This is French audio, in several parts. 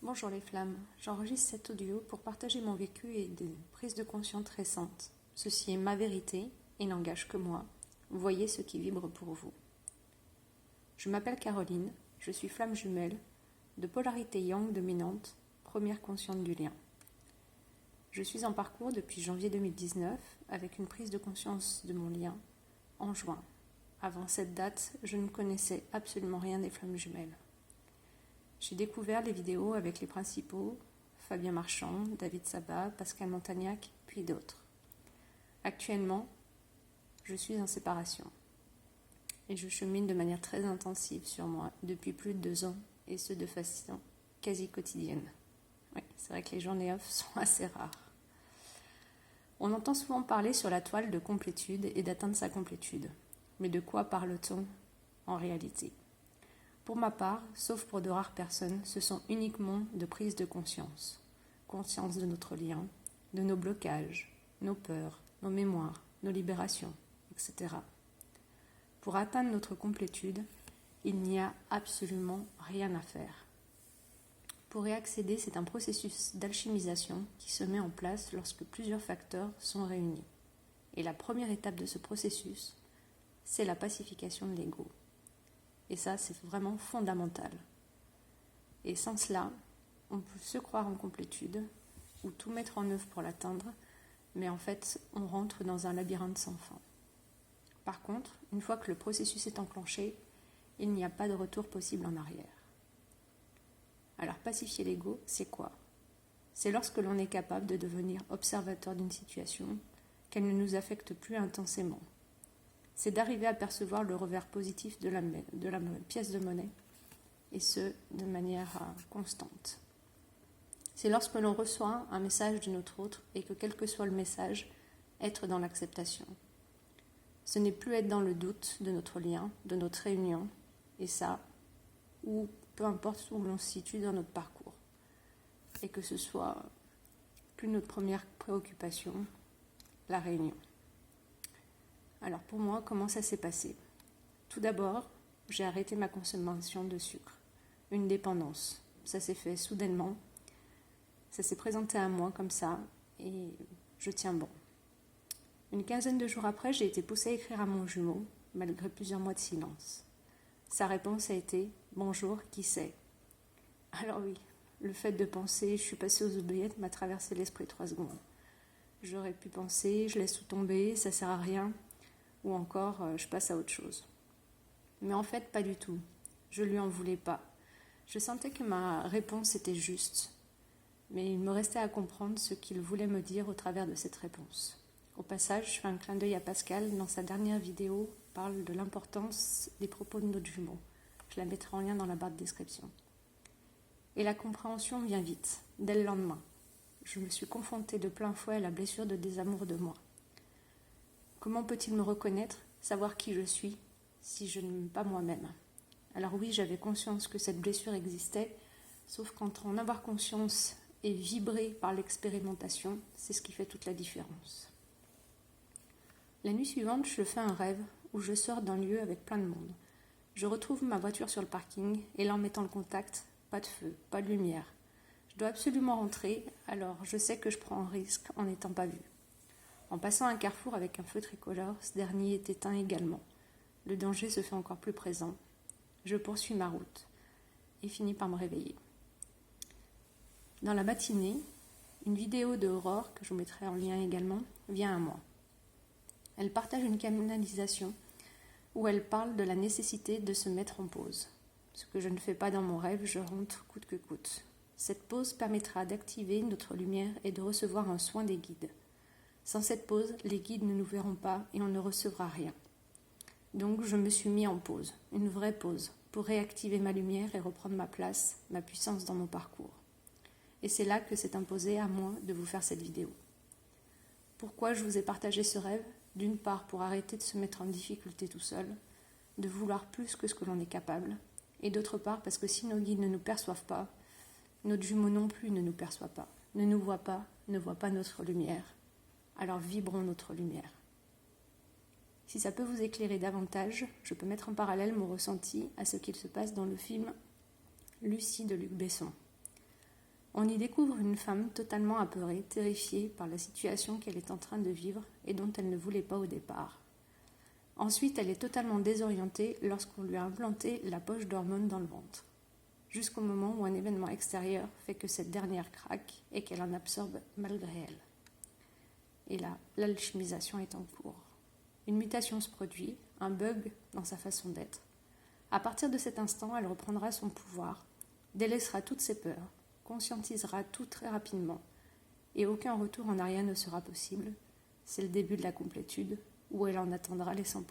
Bonjour les flammes, j'enregistre cet audio pour partager mon vécu et des prises de conscience récentes. Ceci est ma vérité et n'engage que moi. Voyez ce qui vibre pour vous. Je m'appelle Caroline, je suis flamme jumelle, de polarité yang dominante, première consciente du lien. Je suis en parcours depuis janvier 2019 avec une prise de conscience de mon lien en juin. Avant cette date, je ne connaissais absolument rien des flammes jumelles. J'ai découvert les vidéos avec les principaux, Fabien Marchand, David Sabat, Pascal Montagnac, puis d'autres. Actuellement, je suis en séparation et je chemine de manière très intensive sur moi depuis plus de 2 ans et ce de façon quasi quotidienne. Oui, c'est vrai que les journées off sont assez rares. On entend souvent parler sur la toile de complétude et d'atteindre sa complétude. Mais de quoi parle-t-on en réalité ? Pour ma part, sauf pour de rares personnes, ce sont uniquement de prise de conscience. Conscience de notre lien, de nos blocages, nos peurs, nos mémoires, nos libérations, etc. Pour atteindre notre complétude, il n'y a absolument rien à faire. Pour y accéder, c'est un processus d'alchimisation qui se met en place lorsque plusieurs facteurs sont réunis. Et la première étape de ce processus, c'est la pacification de l'ego. Et ça, c'est vraiment fondamental. Et sans cela, on peut se croire en complétude ou tout mettre en œuvre pour l'atteindre, mais en fait, on rentre dans un labyrinthe sans fin. Par contre, une fois que le processus est enclenché, il n'y a pas de retour possible en arrière. Alors, pacifier l'ego, c'est quoi ? C'est lorsque l'on est capable de devenir observateur d'une situation, qu'elle ne nous affecte plus intensément. C'est d'arriver à percevoir le revers positif de la pièce de monnaie, et ce, de manière constante. C'est lorsque l'on reçoit un message de notre autre, et que quel que soit le message, être dans l'acceptation. Ce n'est plus être dans le doute de notre lien, de notre réunion, et ça, ou peu importe où l'on se situe dans notre parcours. Et que ce soit plus notre première préoccupation, la réunion. Alors pour moi, comment ça s'est passé ? Tout d'abord, j'ai arrêté ma consommation de sucre. Une dépendance. Ça s'est fait soudainement. Ça s'est présenté à moi comme ça et je tiens bon. Une quinzaine de jours après, j'ai été poussée à écrire à mon jumeau, malgré plusieurs mois de silence. Sa réponse a été « Bonjour, qui c'est ?» Alors oui, le fait de penser « Je suis passée aux oubliettes » m'a traversé l'esprit 3 secondes. J'aurais pu penser « Je laisse tout tomber, ça sert à rien » ou encore je passe à autre chose. Mais en fait, pas du tout. Je lui en voulais pas. Je sentais que ma réponse était juste, mais il me restait à comprendre ce qu'il voulait me dire au travers de cette réponse. Au passage, je fais un clin d'œil à Pascal, dans sa dernière vidéo, parle de l'importance des propos de notre jumeau. Je la mettrai en lien dans la barre de description. Et la compréhension vient vite, dès le lendemain. Je me suis confrontée de plein fouet à la blessure de désamour de moi. Comment peut-il me reconnaître, savoir qui je suis, si je ne m'aime pas moi-même ? Alors oui, j'avais conscience que cette blessure existait, sauf qu'entre en avoir conscience et vibrer par l'expérimentation, c'est ce qui fait toute la différence. La nuit suivante, je fais un rêve où je sors d'un lieu avec plein de monde. Je retrouve ma voiture sur le parking et là, en mettant le contact, pas de feu, pas de lumière. Je dois absolument rentrer, alors je sais que je prends un risque en n'étant pas vue. En passant un carrefour avec un feu tricolore, ce dernier est éteint également. Le danger se fait encore plus présent. Je poursuis ma route et finis par me réveiller. Dans la matinée, une vidéo de Aurore, que je vous mettrai en lien également, vient à moi. Elle partage une canalisation où elle parle de la nécessité de se mettre en pause. Ce que je ne fais pas dans mon rêve, je rentre coûte que coûte. Cette pause permettra d'activer notre lumière et de recevoir un soin des guides. Sans cette pause, les guides ne nous verront pas et on ne recevra rien. Donc je me suis mis en pause, une vraie pause, pour réactiver ma lumière et reprendre ma place, ma puissance dans mon parcours. Et c'est là que s'est imposé à moi de vous faire cette vidéo. Pourquoi je vous ai partagé ce rêve ? D'une part, pour arrêter de se mettre en difficulté tout seul, de vouloir plus que ce que l'on est capable, et d'autre part, parce que si nos guides ne nous perçoivent pas, notre jumeau non plus ne nous perçoit pas, ne nous voit pas, ne voit pas notre lumière. Alors vibrons notre lumière. Si ça peut vous éclairer davantage, je peux mettre en parallèle mon ressenti à ce qu'il se passe dans le film Lucie de Luc Besson. On y découvre une femme totalement apeurée, terrifiée par la situation qu'elle est en train de vivre et dont elle ne voulait pas au départ. Ensuite, elle est totalement désorientée lorsqu'on lui a implanté la poche d'hormones dans le ventre, jusqu'au moment où un événement extérieur fait que cette dernière craque et qu'elle en absorbe malgré elle. Et là, l'alchimisation est en cours. Une mutation se produit, un bug dans sa façon d'être. À partir de cet instant, elle reprendra son pouvoir, délaissera toutes ses peurs, conscientisera tout très rapidement, et aucun retour en arrière ne sera possible. C'est le début de la complétude, où elle en atteindra les 100%.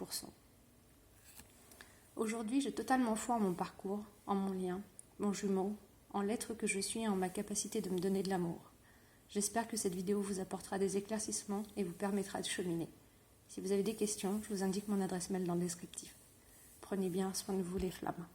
Aujourd'hui, j'ai totalement foi en mon parcours, en mon lien, mon jumeau, en l'être que je suis et en ma capacité de me donner de l'amour. J'espère que cette vidéo vous apportera des éclaircissements et vous permettra de cheminer. Si vous avez des questions, je vous indique mon adresse mail dans le descriptif. Prenez bien soin de vous les flammes.